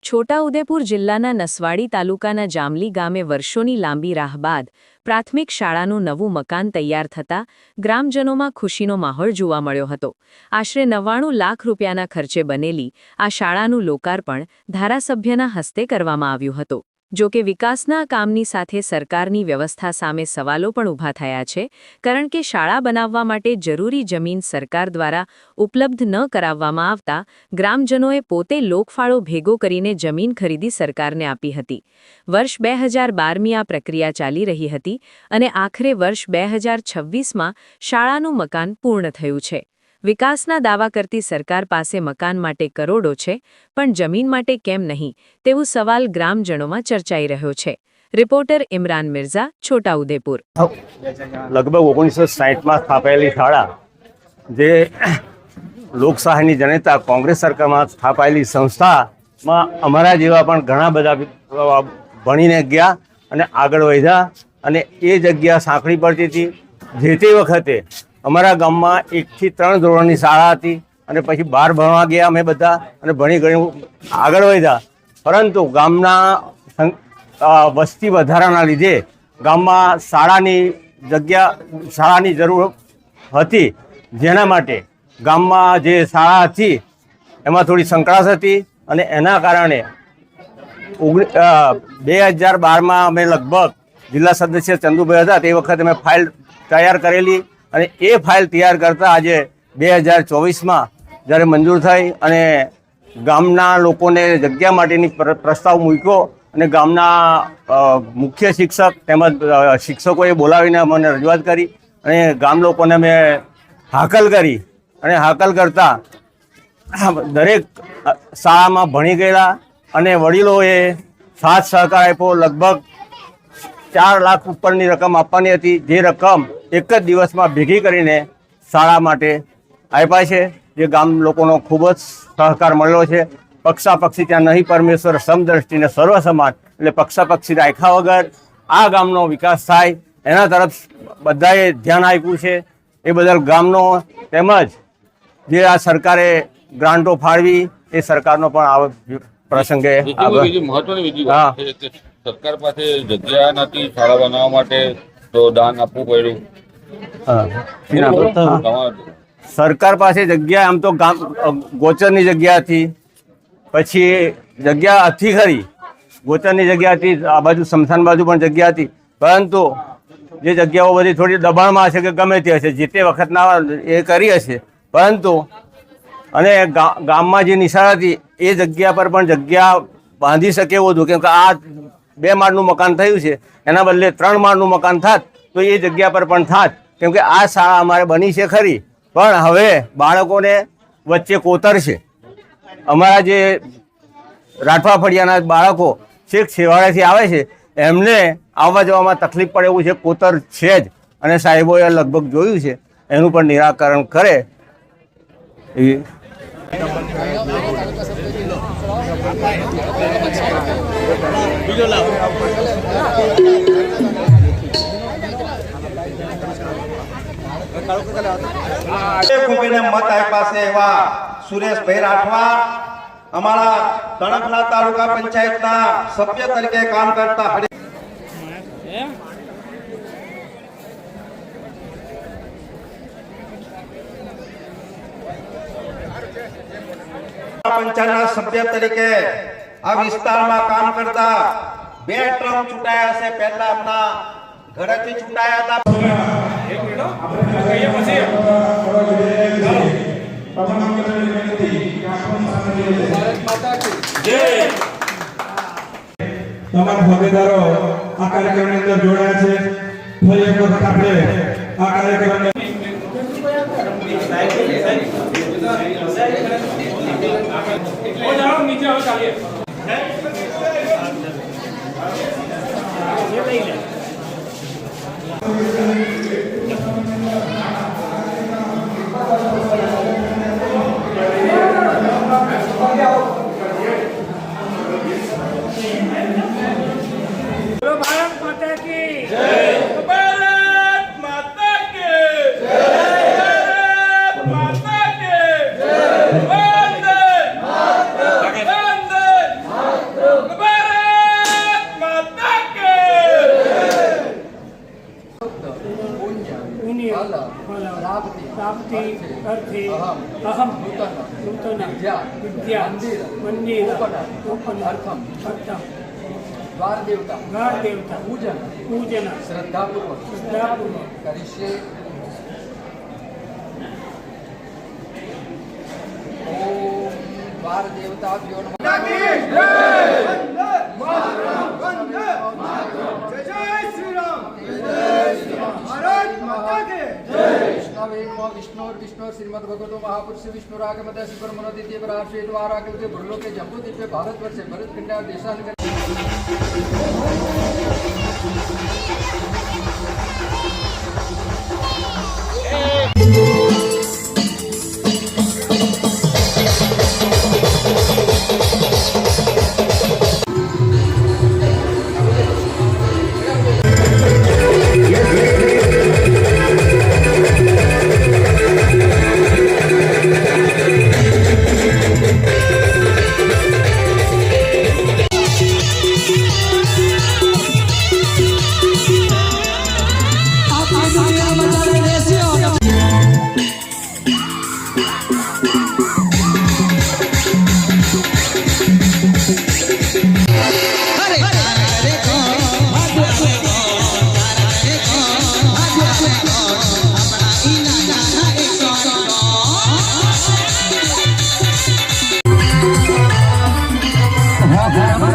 છોટાઉદેપુર જિલ્લાના નસવાડી તાલુકાના જામલી ગામે વર્ષોની લાંબી રાહ બાદ પ્રાથમિક શાળાનું નવું મકાન તૈયાર થતાં ગ્રામજનોમાં ખુશીનો માહોલ જોવા મળ્યો હતો। આશરે 99 લાખ રૂપિયાના ખર્ચે બનેલી આ શાળાનું લોકાર્પણ ધારાસભ્યના હસ્તે કરવામાં આવ્યું હતું। જો કે વિકાસના કામની સાથે સરકારની વ્યવસ્થા સામે સવાલો પણ ઊભા થયા છે, કારણ કે શાળા બનાવવા માટે જરૂરી જમીન સરકાર દ્વારા ઉપલબ્ધ ન કરાવવામાં આવતા ગ્રામજનોએ પોતે લોકફાળો ભેગો કરીને જમીન ખરીદી સરકારને આપી હતી। વર્ષ 2012ની આ પ્રક્રિયા ચાલી રહી હતી અને આખરે વર્ષ 2026માં શાળાનું મકાન પૂર્ણ થયું છે। વિકાસના દાવા કરતી સરકાર પાસે મકાન માટે કરોડો છે, પણ જમીન માટે કેમ નહીં તેવું સવાલ ગ્રામજનોમાં ચર્ચાઈ રહ્યો છે। રિપોર્ટર ઇમરાન મિર્ઝા, છોટાઉદેપુર। લગભગ 1960માં સ્થાપાયેલી શાળા જે લોકશાહીની જનતા કોંગ્રેસ સરકારમાં સ્થાપાયેલી સંસ્થામાં અમારા જેવા પણ ઘણા બધા ભણીને ગયા અને આગળ વધ્યા અને એ જગ્યા સાંકળી પડતી હતી। જે તે વખતે અમારા ગામમાં 1 થી 3 ધોરણની શાળા હતી અને પછી બહાર ભણવા ગયા અમે બધા અને ભણી ઘણી આગળ વધ્યા, પરંતુ ગામના વસ્તી વધારાના લીધે ગામમાં શાળાની જરૂર હતી, જેના માટે ગામમાં જે શાળા હતી એમાં થોડી સંકળાશ હતી અને એના કારણે 2012માં અમે લગભગ જિલ્લા સદસ્ય ચંદુભાઈ હતા તે વખતે અમે ફાઇલ તૈયાર કરેલી અને એ ફાઇલ તૈયાર કરતાં આજે 2024માં જ્યારે મંજૂર થઈ અને ગામના લોકોને જગ્યા માટેની પ્રસ્તાવ મૂક્યો અને ગામના મુખ્ય શિક્ષક તેમજ શિક્ષકોએ બોલાવીને અમને રજૂઆત કરી અને ગામ લોકોને અમે હાકલ કરી અને હાકલ કરતાં દરેક શાળામાં ભણી ગયેલા અને વડીલોએ સાથ સહકાર આપ્યો। લગભગ 4 લાખ ઉપરની રકમ આપવાની હતી, જે રકમ એક જ દિવસમાં ભેગી કરીને શાળા માટે આપ્યા છે, જે ગામ લોકોનો ખૂબ જ સહકાર મળ્યો છે। પક્ષાપક્ષી ત્યાં નહીં, પરમેશ્વર સમદ્રષ્ટિને સર્વ સમાન, એટલે પક્ષાપક્ષી રાખ્યા વગર આ ગામનો વિકાસ થાય એના તરફ બધાએ ધ્યાન આપ્યું છે। એ બદલ ગામનો તેમજ જે આ સરકારે ગ્રાન્ટો ફાળવી એ સરકારનો પણ આ પ્રસંગે મહત્વની સરકાર પાસે જગ્યા નથી શાળા બનાવવા માટે, તો દાન આપવું પડ્યું। સરકાર પાસે જગ્યા આમ તો ગામ ગોચરની જગ્યા હતી, પછી જગ્યા હતી ખરી, ગોચરની જગ્યા હતી, આ બાજુ સ્મશાન બાજુ પણ જગ્યા હતી, પરંતુ જે જગ્યાઓ બધી થોડી દબાણમાં હશે કે ગમે તે હશે, જે તે વખતના એ કરી હશે, પરંતુ અને ગામમાં જે નિશાળ હતી એ જગ્યા પર પણ જગ્યા બાંધી શકે એવું હતું, કેમ કે આ 2 માળનું મકાન થયું છે, એના બદલે 3 માળનું મકાન થાત તો એ જગ્યા પર પણ થાત, કેમ કે આ શાળા અમારે બની છે ખરી, પણ હવે બાળકોને વચ્ચે કોતર છે। અમારા જે રાઠવા ફળિયાના બાળકો છેક છેવાડેથી આવે છે, એમને આવવા જવામાં તકલીફ પડે એવું છે, કોતર છે જ, અને સાહેબોએ લગભગ જોયું છે, એનું પણ નિરાકરણ કરે એવી મત આપ્યા છે એવા સુરેશભાઈ રાઠવા અમારા તણખલા તાલુકા પંચાયતના સભ્ય તરીકે કામ કરતા પંચાયતના સભ્ય તરીકે આ વિસ્તારમાં કામ કરતા 2 ટર્મ ચૂંટાયા છે। પહેલા એમના ઘરેથી ચૂંટાયા હતા। તમામ ભાગીદારો આ કાર્યક્રમની અંદર જોડાયા છે। ફરી એક વખત આપણે આ કાર્યક્રમને નીચે આવો ચાલીએ। भारत माता की जय। भारत माता की जय। भारत माता की जय। वंदे मातरम। वंदे मातरम। अर्थे अहम नूतन विद्या मंदिर ओपन अर्थम द्वार देवता पूजन श्रद्धापूर्वक करिष्ये। ओम द्वार देवताभ्यो नमः। विष्णु श्रीमद्भगवतो महापुरुष विष्णुरागमत सुब्रह्मण्य पराशे द्वारा कृते भूलोके जम्बूद्वीपे भारतवर्षे भरतखंडे देशांतर्गत હા